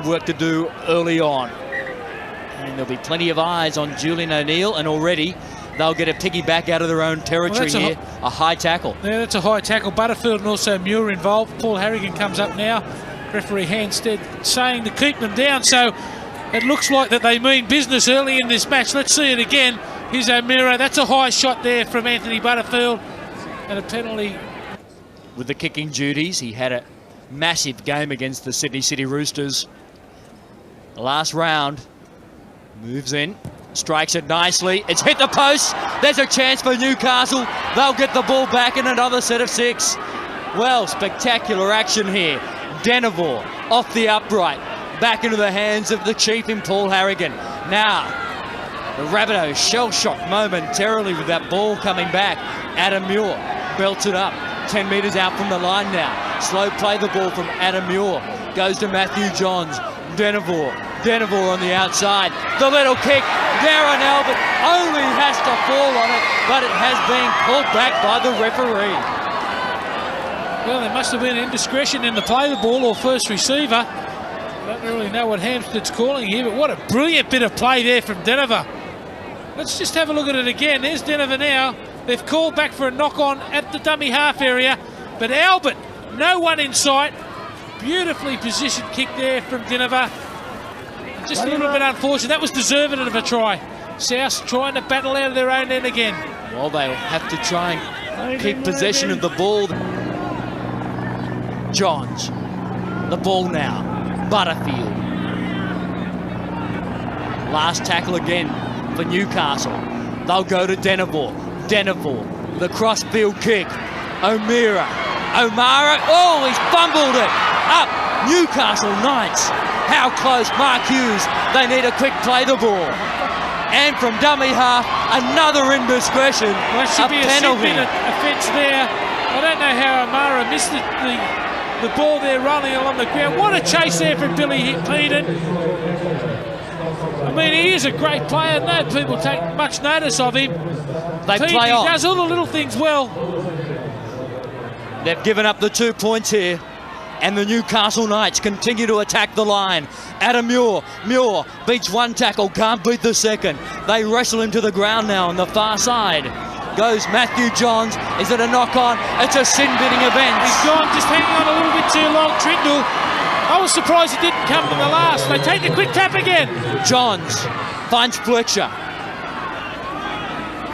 work to do early on. And there'll be plenty of eyes on Julian O'Neill, and already they'll get a piggyback out of their own territory here. A high tackle. Yeah, that's a high tackle. Butterfield and also Muir involved. Paul Harrigan comes up now. Referee Handstead saying to keep them down. So it looks like that they mean business early in this match. Let's see it again. Here's O'Meara. That's a high shot there from Anthony Butterfield. And a penalty. With the kicking duties, he had a massive game against the Sydney City Roosters. The last round. Moves in. Strikes it nicely. It's hit the post. There's a chance for Newcastle. They'll get the ball back in another set of 6. Well, spectacular action here. Denevor off the upright. Back into the hands of the chief in Paul Harrigan. Now, the Rabbitohs shell-shocked momentarily with that ball coming back. Adam Muir belts it up. 10 metres out from the line now. Slow play the ball from Adam Muir. Goes to Matthew Johns. Denevor on the outside. The little kick. Darren Albert only has to fall on it, but it has been pulled back by the referee. Well, there must have been indiscretion in the play the ball or first receiver. I don't really know what Hampstead's calling here, but what a brilliant bit of play there from Denevor. Let's just have a look at it again. There's Denevor now. They've called back for a knock-on at the dummy half area, but Albert, no one in sight. Beautifully positioned kick there from Denevor. Just a little bit unfortunate. That was deserving of a try. South trying to battle out of their own end again. Well, they'll have to try and keep possession of the ball. Johns, the ball now. Butterfield. Last tackle again for Newcastle. They'll go to Denevor. The cross-field kick. O'Meara. Oh, he's fumbled it. Up. Newcastle Knights. How close, Mark Hughes. They need a quick play the ball. And from dummy half, another indiscretion. Well, it should be a penalty. Offence there. I don't know how O'Meara missed the ball there rolling along the ground. What a chase there from Billy Heaton. I mean, he is a great player. No people take much notice of him. They play on. He does all the little things well. They've given up the 2 points here. And the Newcastle Knights continue to attack the line. Adam Muir beats one tackle, can't beat the second. They wrestle him to the ground now on the far side. Goes Matthew Johns. Is it a knock-on? It's a sin-binning event. He's gone, just hanging on a little bit too long. Trindle, I was surprised he didn't come to the last. They take the quick tap again. Johns finds Fletcher.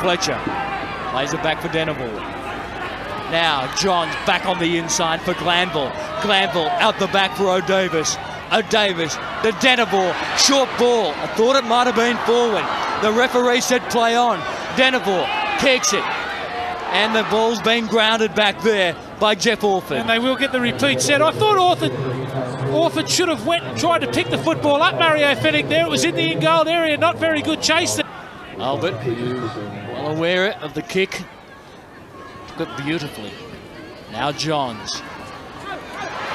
Fletcher lays it back for Denevor. Now Johns back on the inside for Glanville. Glanville out the back for O'Davis. O'Davis to Denevor. Short ball. I thought it might have been forward. The referee said play on. Denevor kicks it. And the ball's been grounded back there by Jeff Orford. And they will get the repeat set. I thought Orford should have went and tried to pick the football up. Mario Fennick there. It was in the in-goal area. Not very good chase there. Albert, well aware of the kick. Took it beautifully. Now Johns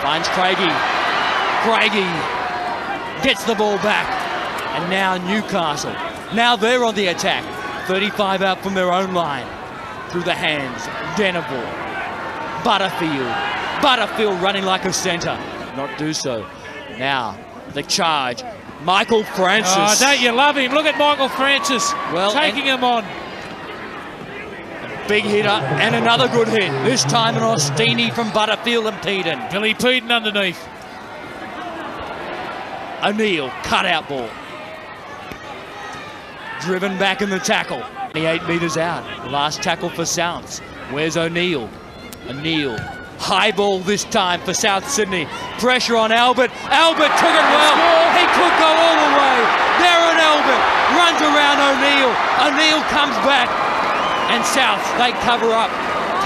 finds Craigie. Craigie gets the ball back. And now Newcastle. Now they're on the attack. 35 out from their own line. Through the hands. Denevor. Butterfield running like a centre. Not do so. Now the charge. Michael Francis. Oh, don't you love him? Look at Michael Francis taking him on. Big hitter and another good hit. This time an Ostini from Butterfield and Peden. Billy Peden underneath. O'Neill, cut-out ball. Driven back in the tackle. 28 metres out. Last tackle for Souths. Where's O'Neill? O'Neill. High ball this time for South Sydney. Pressure on Albert. Albert took it well. He could go all the way. Darren Albert runs around O'Neill. O'Neill comes back. And South, they cover up.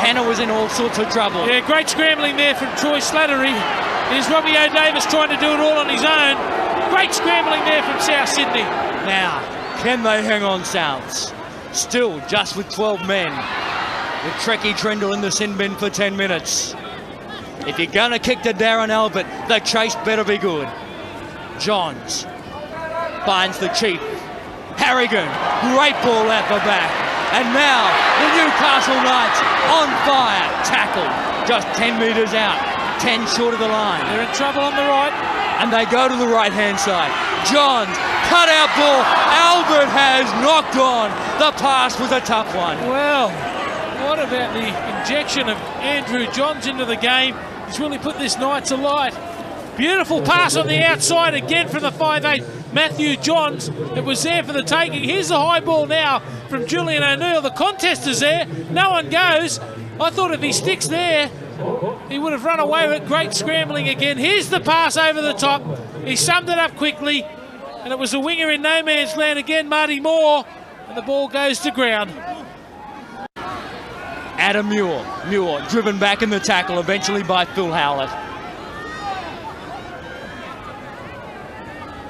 Tanner was in all sorts of trouble. Yeah, great scrambling there from Troy Slattery. Here's Robbie O'Davis trying to do it all on his own. Great scrambling there from South Sydney. Now, can they hang on, Souths? Still just with 12 men. With Trekkie Trindle in the sin bin for 10 minutes. If you're going to kick to Darren Albert, the chase better be good. Johns finds the Chief. Harrigan, great ball out the back. And now, the Newcastle Knights on fire. Tackle, just 10 metres out, 10 short of the line. They're in trouble on the right. and they go to the right-hand side. Johns, cut out ball. Albert has knocked on. The pass was a tough one. Well, what about the injection of Andrew Johns into the game? He's really put this Knights alight. Beautiful pass on the outside again from the 5'8", Matthew Johns. It was there for the taking. Here's the high ball now from Julian O'Neill. The contest is there. No one goes. I thought if he sticks there, he would have run away with it. Great scrambling again. Here's the pass over the top. He summed it up quickly, and it was a winger in no man's land again, Marty Moore, and the ball goes to ground. Adam Muir driven back in the tackle eventually by Phil Howlett.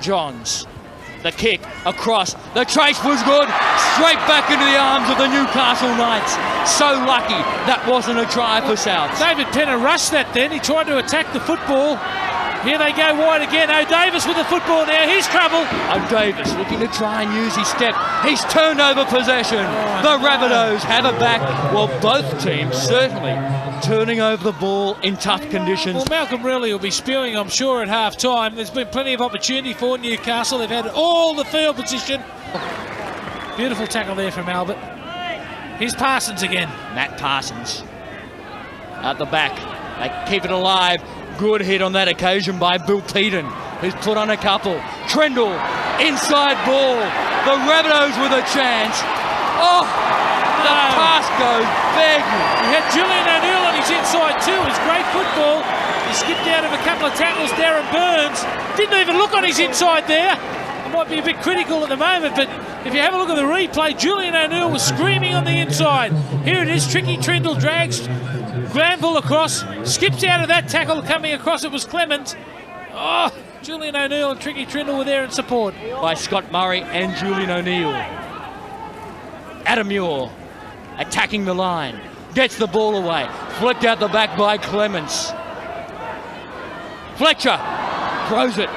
Johns, the kick across, the chase was good, straight back into the arms of the Newcastle Knights. So lucky that wasn't a try for South. David Penner rushed that then, he tried to attack the football. Here they go wide again. O'Davis with the football now. Here's trouble. O'Davis looking to try and use his step. He's turned over possession. The Rabbitohs have it back. Well, both teams certainly turning over the ball in tough conditions. Well, Malcolm Riley will be spewing, I'm sure, at half-time. There's been plenty of opportunity for Newcastle. They've had all the field position. Beautiful tackle there from Albert. Here's Parsons again. Matt Parsons at the back. They keep it alive. Good hit on that occasion by Bill Peden, who's put on a couple. Trendle, inside ball. The Rabbitohs with a chance. Oh, the pass goes big. He had Julian O'Neill on his inside too. It's great football. He skipped out of a couple of tackles. Darren Burns didn't even look on his inside there. I might be a bit critical at the moment, but if you have a look at the replay, Julian O'Neill was screaming on the inside. Here it is, Tricky Trindle drags Granville across, skips out of that tackle, coming across, it was Clemens. Oh, Julian O'Neill and Tricky Trindle were there in support. By Scott Murray and Julian O'Neill. Adam Muir attacking the line, gets the ball away, flipped out the back by Clemens. Fletcher throws it,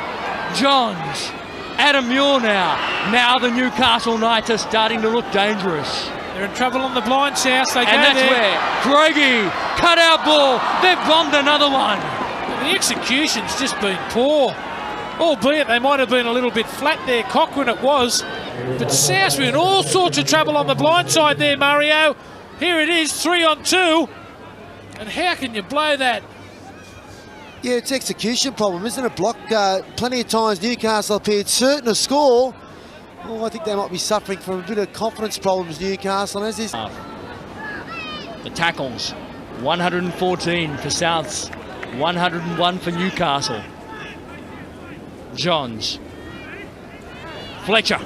Johns. Adam Muir now the Newcastle Knights are starting to look dangerous. They're in trouble on the blind, South. They and go that's there. Where Craigie, cut out ball. They've bombed another one. The execution's just been poor. Albeit they might have been a little bit flat there, Cochrane it was. But South were in all sorts of trouble on the blind side there, Mario. Here it is, 3-on-2. And how can you blow that? Yeah, it's execution problem, isn't it, Block? Plenty of times Newcastle appeared certain to score. Oh, I think they might be suffering from a bit of confidence problems, Newcastle. And as this the tackles, 114 for Souths, 101 for Newcastle. Johns. Fletcher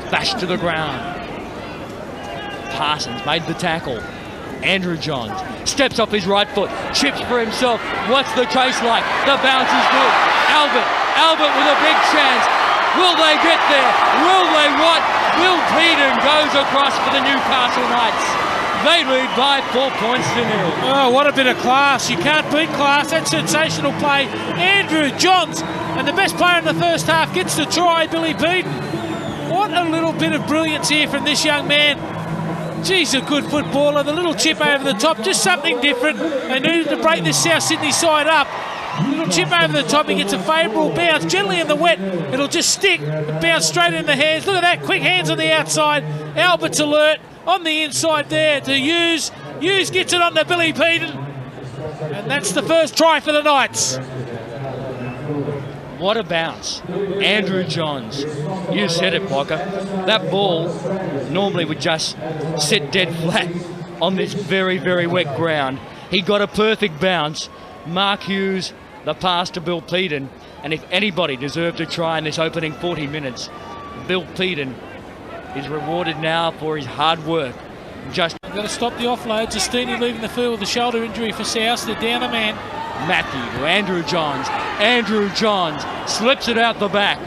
bashed to the ground. Parsons made the tackle. Andrew Johns steps off his right foot, chips for himself. What's the chase like? The bounce is good. Albert with a big chance. Will they get there? Will they what? Bill Peden goes across for the Newcastle Knights. They lead by 4 points to 0. Oh, what a bit of class. You can't beat class. That's sensational play. Andrew Johns, and the best player in the first half, gets the try, Billy Peden. What a little bit of brilliance here from this young man. Geez, a good footballer. The little chip over the top, just something different. They needed to break this South Sydney side up. Little chip over the top, he gets a favourable bounce. Gently in the wet, it'll just stick. It bounce straight in the hands. Look at that, quick hands on the outside. Albert's alert on the inside there to Hughes. Hughes gets it on to Billy Peden. And that's the first try for the Knights. What a bounce. Andrew Johns. You said it, Blocker. That ball normally would just sit dead flat on this very, very wet ground. He got a perfect bounce. Mark Hughes, the pass to Bill Peden. And if anybody deserved a try in this opening 40 minutes, Bill Peden is rewarded now for his hard work. Just got to stop the offload. Justini leaving the field with a shoulder injury for South. They're down a man. Matthew to Andrew Johns. Andrew Johns slips it out the back.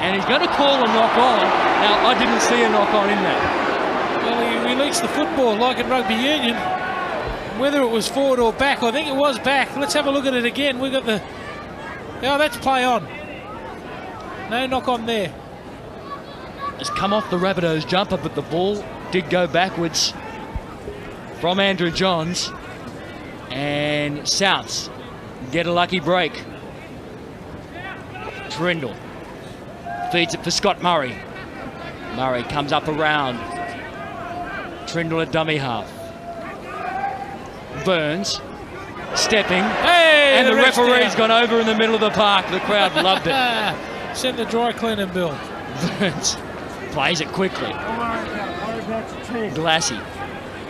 And he's going to call a knock on. Now, I didn't see a knock on in that. Well, he released the football like in rugby union. Whether it was forward or back, I think it was back. Let's have a look at it again. We got the... Oh, that's play on. No knock on there. Just come off the Rabbitohs jumper, but the ball did go backwards from Andrew Johns. And Souths get a lucky break. Trindle feeds it for Scott Murray. Murray comes up around. Trindle at dummy half. Burns stepping. Hey, and the referee's gone over in the middle of the park. The crowd loved it. Send the dry cleaning bill. Burns plays it quickly. Glassy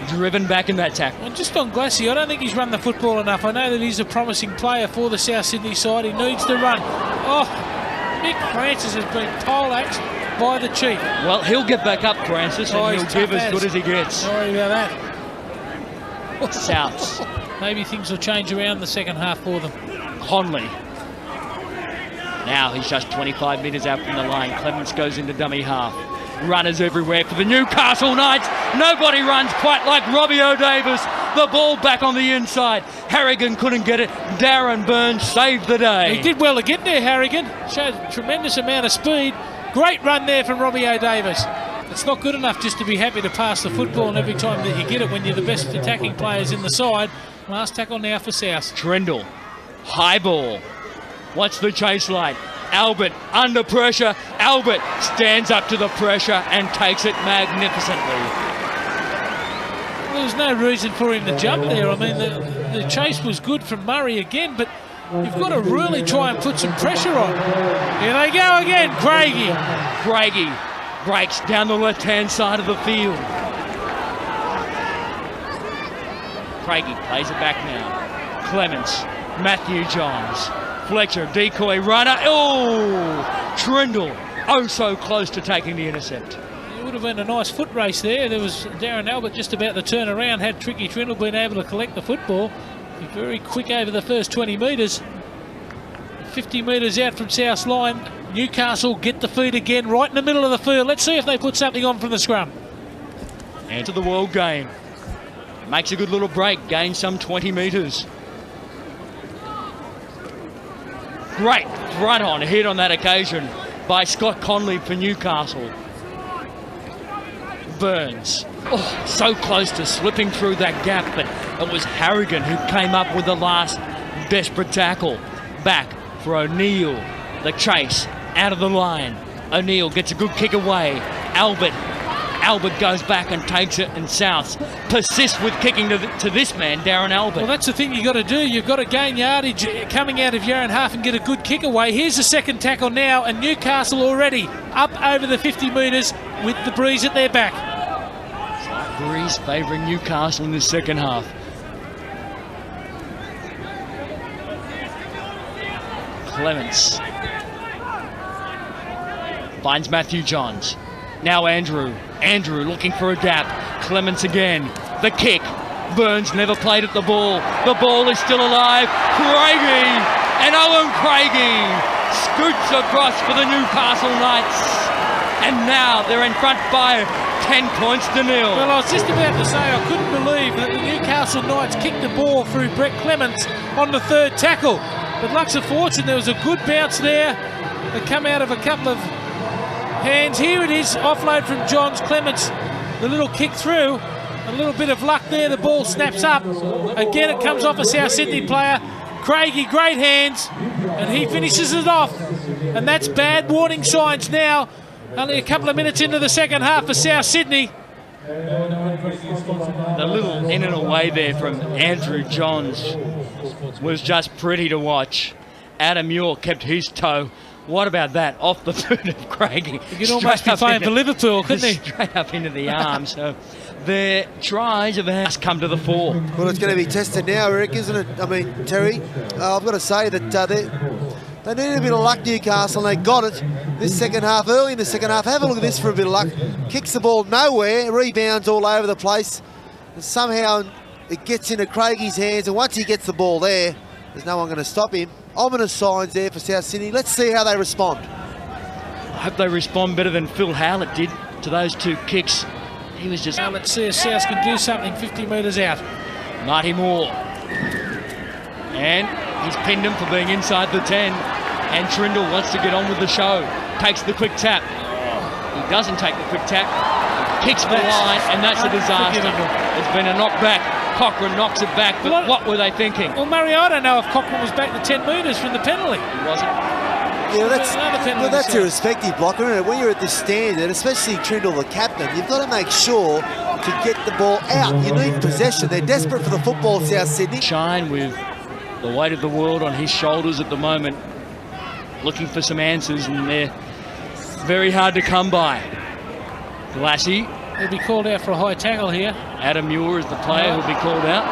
driven back in that tackle. Well, just on Glassy, I don't think he's run the football enough. I know that he's a promising player for the South Sydney side. He needs to run. Oh, Nick Francis has been poleaxed by the Chief. Well, he'll get back up, Francis, and he'll give as good as he gets. Sorry about that. Souths. Maybe things will change around the second half for them. Conley. Now he's just 25 metres out from the line. Clements goes into dummy half. Runners everywhere for the Newcastle Knights. Nobody runs quite like Robbie O'Davis. The ball back on the inside. Harrigan couldn't get it. Darren Burns saved the day. He did well to get there, Harrigan. Showed a tremendous amount of speed. Great run there from Robbie O'Davis. It's not good enough just to be happy to pass the football, and every time that you get it when you're the best attacking players in the side. Last tackle now for South. Trindle. High ball. What's the chase line? Albert under pressure. Albert stands up to the pressure and takes it magnificently. There was no reason for him to jump there. I mean, the chase was good from Murray again, but you've got to really try and put some pressure on. Here they go again, Craigie. Craigie breaks down the left-hand side of the field. Craigie plays it back now. Clements, Matthew Johns. Fletcher, decoy runner. Oh, Trindle, oh so close to taking the intercept. It would have been a nice foot race there. There was Darren Albert just about to turn around. Had Tricky Trindle been able to collect the football. Be very quick over the first 20 metres. 50 metres out from South's line. Newcastle get the feed again right in the middle of the field. Let's see if they put something on from the scrum. And to the world game. Makes a good little break, gains some 20 metres. Great run-on hit on that occasion by Scott Conley for Newcastle. Burns, oh, so close to slipping through that gap, but it was Harrigan who came up with the last desperate tackle. Back for O'Neill, the chase, out of the line. O'Neill gets a good kick away. Albert goes back and takes it, and Souths persists with kicking to this man, Darren Albert. Well, that's the thing you've got to do. You've got to gain yardage coming out of your own half and get a good kick away. Here's the second tackle now, and Newcastle already up over the 50 metres with the breeze at their back. Slight breeze favouring Newcastle in the second half. Clements finds Matthew Johns. Now Andrew looking for a gap. Clements again. The kick. Burns never played at the ball. The ball is still alive. Craigie and Owen Craigie scoots across for the Newcastle Knights. And now they're in front by 10 points to nil. Well, I was just about to say I couldn't believe that the Newcastle Knights kicked the ball through Brett Clements on the third tackle. But lucks of fortune, there was a good bounce there. They come out of a couple of hands. Here it is, offload from Johns. Clements, the little kick through. A little bit of luck there, the ball snaps up. Again, it comes off a South Sydney player. Craigie, great hands, and he finishes it off. And that's bad warning signs now. Only a couple of minutes into the second half for South Sydney. The little in and away there from Andrew Johns was just pretty to watch. Adam Muir kept his toe. What about that? Off the boot of Craigie. He could almost be playing for Liverpool, couldn't he? Straight up into the arm. So their tries have come to the fore. Well, it's going to be tested now, Eric, isn't it? I mean, Terry, I've got to say that they needed a bit of luck, Newcastle, and they got it this second half. Early in the second half, have a look at this for a bit of luck. Kicks the ball nowhere, rebounds all over the place. And somehow it gets into Craigie's hands, and once he gets the ball there, there's no one going to stop him. Ominous signs there for South Sydney. Let's see how they respond. I hope they respond better than Phil Howlett did to those two kicks. He was just... Now let's see if South can do something 50 metres out. Marty Moore. And he's pinned him for being inside the 10. And Trindle wants to get on with the show. Takes the quick tap. He doesn't take the quick tap. Kicks the line, and that's a disaster. It's been a knockback Cochrane knocks it back, but what were they thinking? Well, Murray, I don't know if Cochrane was back to 10 metres from the penalty. He wasn't. Yeah, that's irrespective, Blocker. When you're at this standard, especially Trindle, the captain, you've got to make sure to get the ball out. You need possession. They're desperate for the football, South Sydney. Shine with the weight of the world on his shoulders at the moment, looking for some answers, and they're very hard to come by. Glassy. He'll be called out for a high tackle here. Adam Muir is the player who'll be called out.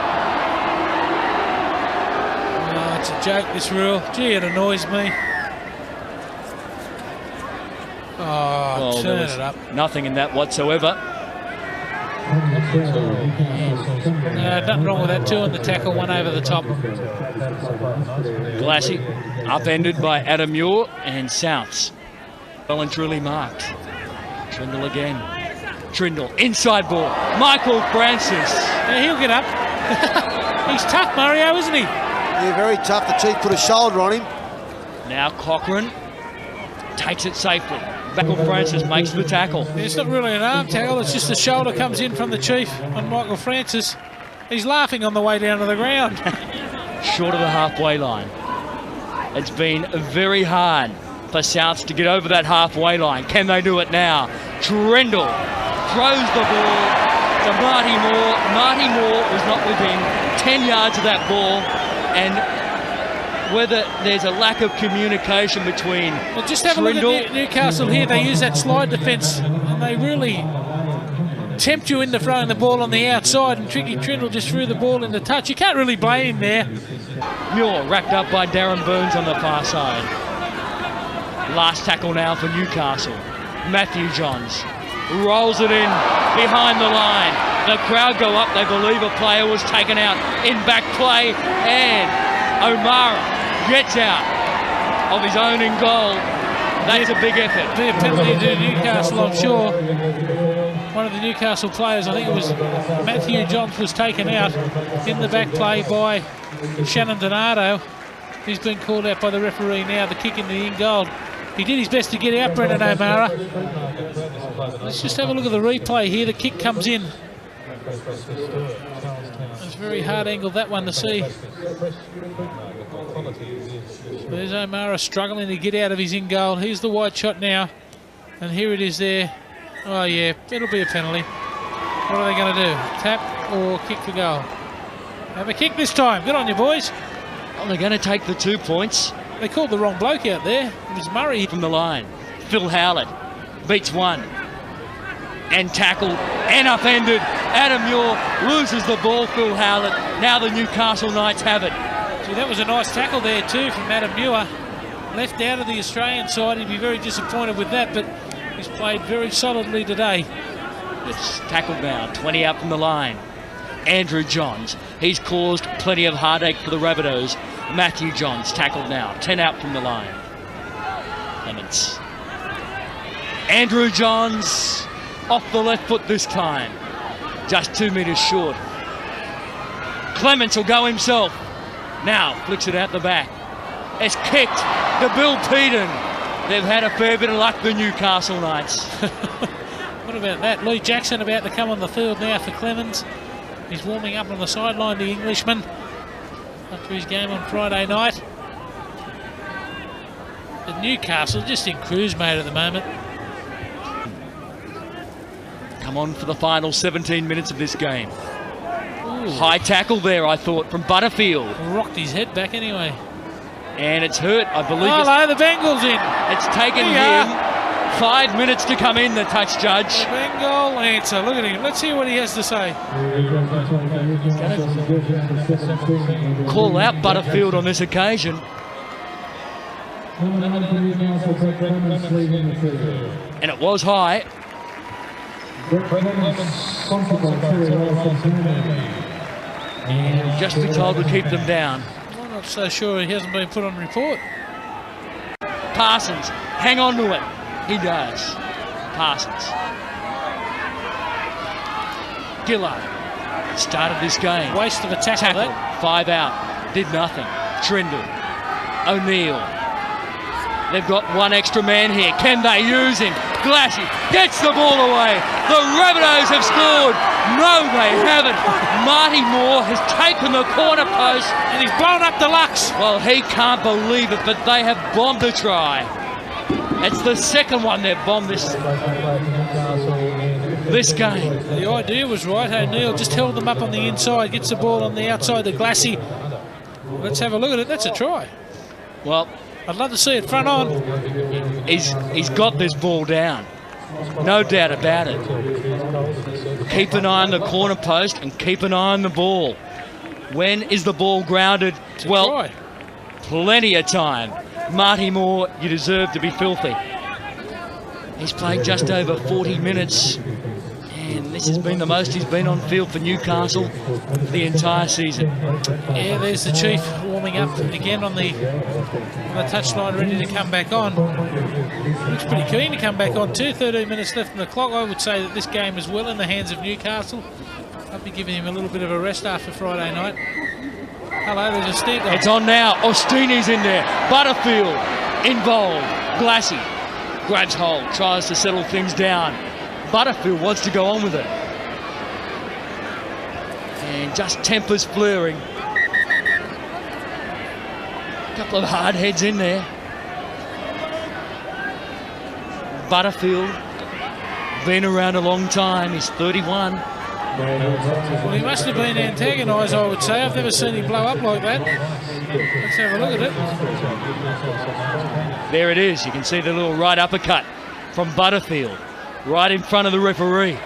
Oh, it's a joke, this rule. Gee, it annoys me. Oh, well, turn it up. Nothing in that whatsoever. No, nothing wrong with that too, and the tackle one over the top. Glassy upended by Adam Muir, and Souths well and truly marked. Trindle again. Trindle, inside ball. Michael Francis. Yeah, he'll get up. He's tough, Mario, isn't he? Yeah, very tough. The Chief put a shoulder on him. Now Cochrane takes it safely. Michael Francis makes the tackle. It's not really an arm tackle, it's just the shoulder comes in from the Chief on Michael Francis. He's laughing on the way down to the ground. Short of the halfway line. It's been very hard for Souths to get over that halfway line. Can they do it now? Trindle throws the ball to Marty Moore. Marty Moore was not within 10 yards of that ball, and whether there's a lack of communication between well, just have Trindle. a look at Newcastle here. They use that slide defence and they really tempt you into throwing the ball on the outside, and Tricky Trindle just threw the ball in the touch. You can't really blame him there. Muir wrapped up by Darren Burns on the far side. Last tackle now for Newcastle. Matthew Johns rolls it in behind the line. The crowd go up. They believe a player was taken out in back play, and O'Mara gets out of his own in goal. That's a big effort. Be a penalty to Newcastle, I'm sure. One of the Newcastle players, I think it was Matthew Johns, was taken out in the back play by Shannon Donato. He's been called out by the referee now, the kick in the in goal. He did his best to get out Brendan O'Mara. Let's just have a look at the replay here. The kick comes in. It's very hard angle, that one, to see. There's O'Mara struggling to get out of his in goal. Here's the wide shot now. And here it is there. Oh yeah, it'll be a penalty. What are they going to do? Tap or kick for goal? Have a kick this time. Good on you, boys. Well, they're going to take the 2 points. They called the wrong bloke out there. It was Murray. From the line. Phil Howlett beats one. And tackled and upended. Adam Muir loses the ball, Phil Howlett. Now the Newcastle Knights have it. Gee, that was a nice tackle there too from Adam Muir. Left out of the Australian side. He'd be very disappointed with that, but he's played very solidly today. It's tackled now, 20 out from the line. Andrew Johns, he's caused plenty of heartache for the Rabbitohs. Matthew Johns tackled now, 10 out from the line. Clements. Andrew Johns off the left foot this time. Just 2 metres short. Clements will go himself. Now flicks it out the back. It's kicked to Bill Peden. They've had a fair bit of luck, the Newcastle Knights. What about that? Lee Jackson about to come on the field now for Clemens. He's warming up on the sideline, the Englishman, after his game on Friday night. But Newcastle just in cruise mode at the moment. Come on for the final 17 minutes of this game. Ooh. High tackle there, I thought, from Butterfield. Rocked his head back anyway. And it's hurt, I believe. Oh, the Bengals in. It's taken him 5 minutes to come in, the touch judge. The Bengal answer. Look at him. Let's hear what he has to say. Call out Butterfield on this occasion. And it was high. And just be told to keep them down. I'm not so sure he hasn't been put on report. Parsons, hang on to it. He does. Parsons. Gillard started this game. Waste of a tackle. 5 out. Did nothing. Trindle. O'Neill. They've got one extra man here. Can they use him? Glassy gets the ball away. The Rabbitohs have scored. No, they haven't. Marty Moore has taken the corner post. And he's blown up the Lux. Well, he can't believe it, but they have bombed a try. It's the second one they've bombed this game. The idea was right. O'Neill just held them up on the inside, gets the ball on the outside, the glassy. Let's have a look at it. That's a try. Well, I'd love to see it front on. He's got this ball down. No doubt about it. Keep an eye on the corner post and keep an eye on the ball. When is the ball grounded? Well, try. Plenty of time. Marty Moore, you deserve to be filthy. He's played just over 40 minutes. And this has been the most he's been on field for Newcastle for the entire season. Yeah, there's the Chief warming up again on the touchline, ready to come back on. Looks pretty keen to come back on too. 13 minutes left on the clock. I would say that this game is well in the hands of Newcastle. I'll be giving him a little bit of a rest after Friday night. Hello, there's a stink. It's on now. Ostini's in there. Butterfield involved. Glassy grabs hold, tries to settle things down. Butterfield wants to go on with it. And just tempers flaring. A couple of hard heads in there. Butterfield, been around a long time. He's 31. Well, he must have been antagonised, I would say. I've never seen him blow up like that. Let's have a look at it. There it is. You can see the little right uppercut from Butterfield. Right in front of the referee.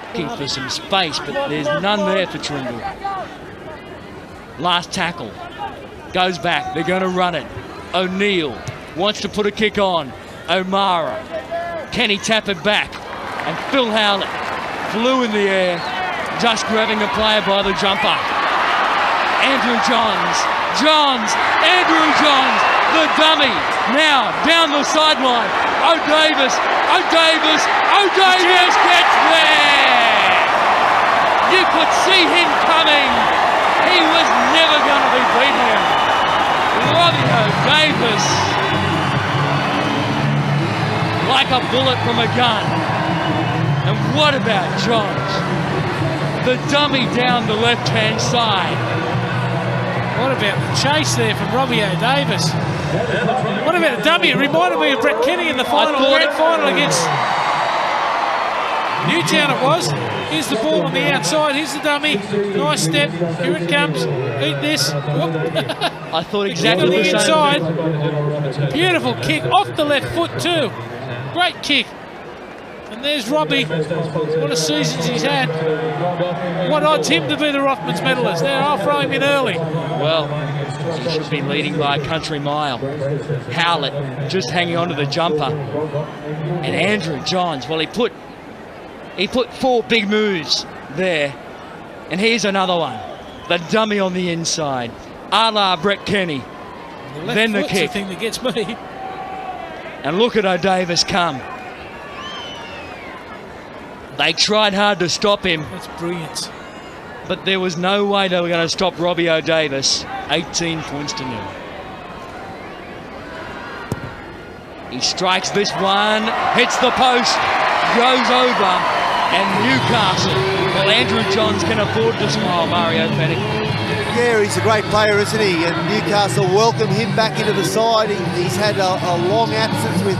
Looking for some space, but there's none there for Tringle. Last tackle. Goes back. They're going to run it. O'Neill wants to put a kick on. O'Mara. Can he tap it back? And Phil Howlett flew in the air, just grabbing a player by the jumper. Andrew Johns. Andrew Johns, the dummy. Now, down the sideline. O'Davis gets there! You could see him coming. He was never going to be beaten. Robbie O'Davis, like a bullet from a gun. And what about Johns? The dummy down the left-hand side. What about the chase there from Robbie O'Davis? What about a dummy? It reminded me of Brett Kenny in the final, grand final against Newtown it was. Here's the ball on the outside. Here's the dummy. Nice step. Here it comes. Eat this. I thought exactly the the inside. same. Beautiful kick off the left foot too. Great kick. And there's Robbie. What a season he's had. What odds him to be the Rothmans medalist? There, I'll throw him in early. Well, he should be leading by a country mile. Howlett just hanging on to the jumper. And Andrew Johns, well, he put 4 big moves there. And here's another one. The dummy on the inside. A la Brett Kenny. Then the kick. The thing that gets me. And look at O'Davis come. They tried hard to stop him. That's brilliant. But there was no way they were going to stop Robbie O'Davis. 18 points to 0. He strikes this one, hits the post, goes over, and Newcastle. Well, Andrew Johns can afford to smile, Mario Fennick. Yeah, he's a great player, isn't he? And Newcastle welcome him back into the side. He's had a long absence with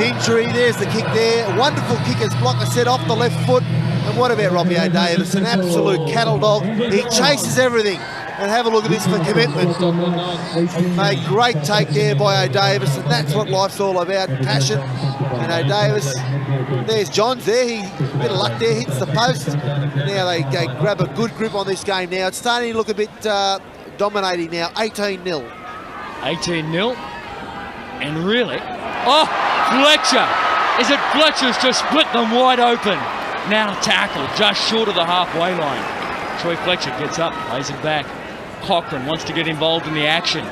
injury. There's the kick there. A wonderful kick as Blocker set off the left foot. And what about Robbie O'Davis? An absolute cattle dog. He chases everything. And have a look at this for commitment. A great take there by O'Davis, and that's what life's all about, passion. And O'Davis, there's Johns there. He a bit of luck there, hits the post. Now they grab a good grip on this game now. It's starting to look a bit dominating now. 18-0. 18-0. And really, oh, Fletcher. Is it Fletcher's just split them wide open? Now tackled just short of the halfway line. Troy Fletcher gets up, lays it back. Cochrane wants to get involved in the action.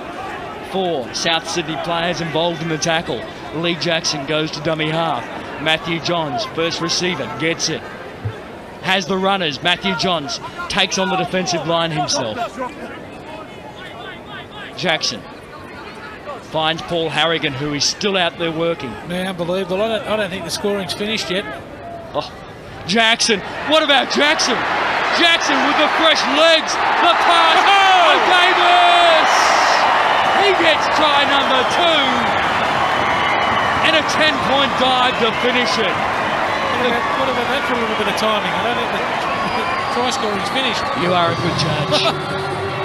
4 South Sydney players involved in the tackle. Lee Jackson goes to dummy half. Matthew Johns, first receiver, gets it. Has the runners. Matthew Johns takes on the defensive line himself. Jackson finds Paul Harrigan, who is still out there working. Man, unbelievable. I don't think the scoring's finished yet. Oh, Jackson. What about Jackson? Jackson with the fresh legs. The pass. Oh, Davis! He gets try number 2. And a 10-point dive to finish it. What about that for a little bit of timing? I don't think the try scoring's finished. You are a good judge.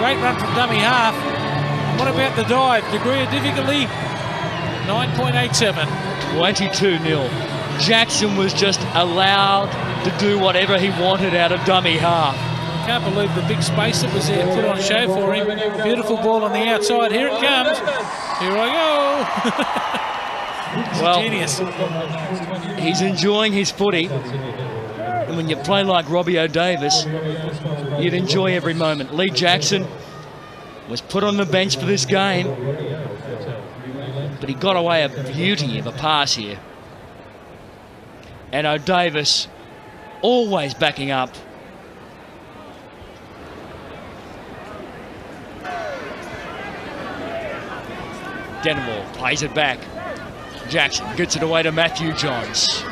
Great run from dummy half. What about the dive? Degree of difficulty? 9.87. 22-0. Jackson was just allowed to do whatever he wanted out of dummy half. I can't believe the big space that was there put on show for him. Beautiful ball on the outside. Here it comes. Here I go. Well, genius. He's enjoying his footy. And when you play like Robbie O'Davis, you'd enjoy every moment. Lee Jackson was put on the bench for this game, but he got away a beauty of a pass here. And O'Davis always backing up. Denimore plays it back. Jackson gets it away to Matthew Johns.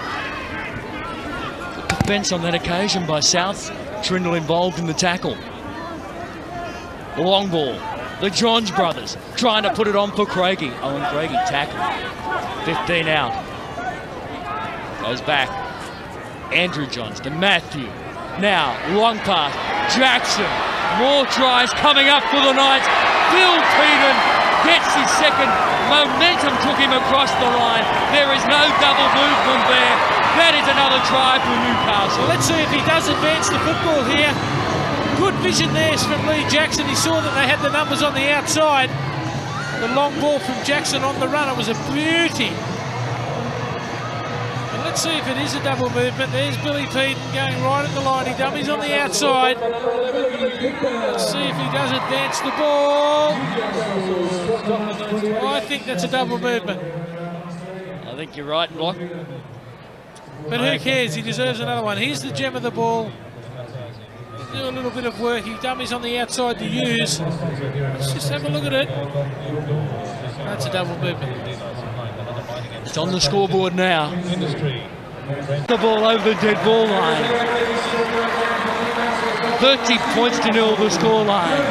Defence on that occasion by South. Trindle involved in the tackle. The long ball. The Johns brothers trying to put it on for Craigie. Owen Craigie tackle. 15 out. Goes back. Andrew Johns to Matthew. Now, long pass. Jackson. More tries coming up for the Knights. Bill Peden gets his second. Momentum took him across the line. There is no double movement there. That is another try for Newcastle. Well, let's see if he does advance the football here. Good vision there from Lee Jackson. He saw that they had the numbers on the outside. The long ball from Jackson on the run. It was a beauty. And let's see if it is a double movement. There's Billy Peden going right at the line. He dummies on the outside. Let's see if he does advance the ball. I think that's a double movement. I think you're right, Block. But who cares? He deserves another one. Here's the gem of the ball. Do a little bit of work. He dummies on the outside to use. Let's just have a look at it. That's a double movement. It's on the scoreboard now. The ball over the dead ball line. 30 points to 0 the score line.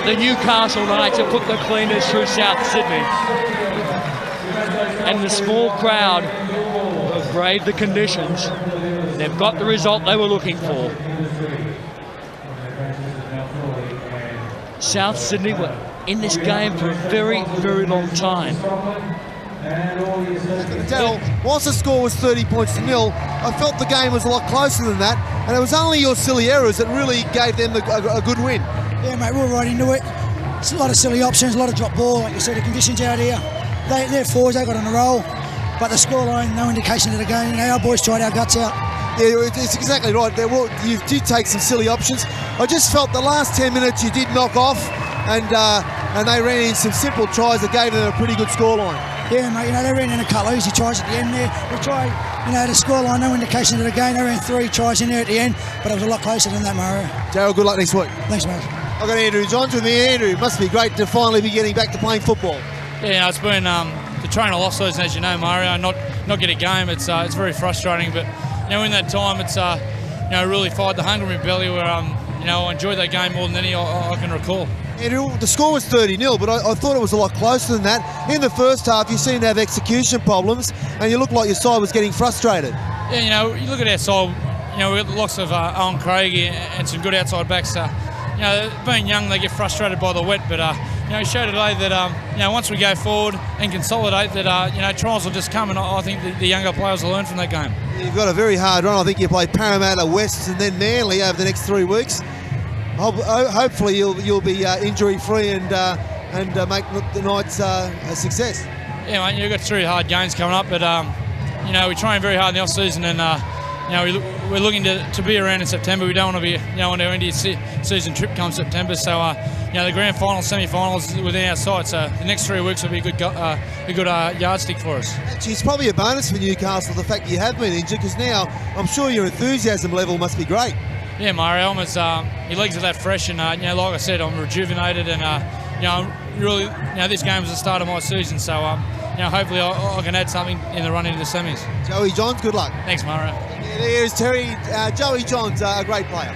The Newcastle Knights have put the cleaners through South Sydney. And the small crowd have braved the conditions. They've got the result they were looking for. South Sydney were in this game for a very, very long time. Whilst the score was 30 points to 0, I felt the game was a lot closer than that, and it was only your silly errors that really gave them a good win. Yeah, mate, we're right into it. It's a lot of silly options, a lot of drop ball. Like you said, the conditions out here, they're forwards, they got on a roll, but the scoreline, no indication of the game. You know, our boys tried our guts out. Yeah, it's exactly right. You did take some silly options. I just felt the last 10 minutes you did knock off, and they ran in some simple tries that gave them a pretty good scoreline. Yeah, mate, you know, they ran in a couple of easy tries at the end there. We tried, you know, the scoreline, no indication of the game. They ran 3 tries in there at the end, but it was a lot closer than that, Mario. Gerald, good luck next week. Thanks, mate. I've got Andrew Johns with me. Andrew, it must be great to finally be getting back to playing football. Yeah, it's been the train of lost season, as you know, Mario. Not get a game. It's very frustrating, but you know, in that time, it's you know, really fired the hunger in my belly. Where you know, I enjoyed that game more than any I can recall. Andrew, the score was 30-0, but I thought it was a lot closer than that. In the first half, you seemed to have execution problems, and you looked like your side was getting frustrated. Yeah, you know, you look at our side. You know, we've got lots of Owen Craigie and some good outside backs. You know, being young, they get frustrated by the wet, but you know, show today that you know, once we go forward and consolidate, that you know, trials will just come, and I think the younger players will learn from that game. You've got a very hard run. I think you play Parramatta, West, and then Manly over the next 3 weeks. Hopefully, you'll be injury-free and make the Knights a success. Yeah, mate, you've got 3 hard games coming up, but you know, we train very hard in the off-season, and you know, we're looking to be around in September. We don't want to be, you know, on our India season trip come September. So, you know, the grand final, semi-finals within our sight. So the next 3 weeks will be a good yardstick for us. Actually, it's probably a bonus for Newcastle, the fact that you have been injured, because now I'm sure your enthusiasm level must be great. Yeah, Mario, my legs are that fresh, and you know, like I said, I'm rejuvenated, and you know, I'm really, this game was the start of my season, so hopefully I can add something in the run into the semis. Joey Johns, good luck. Thanks, Mario. There's Terry. Joey Johns, a great player.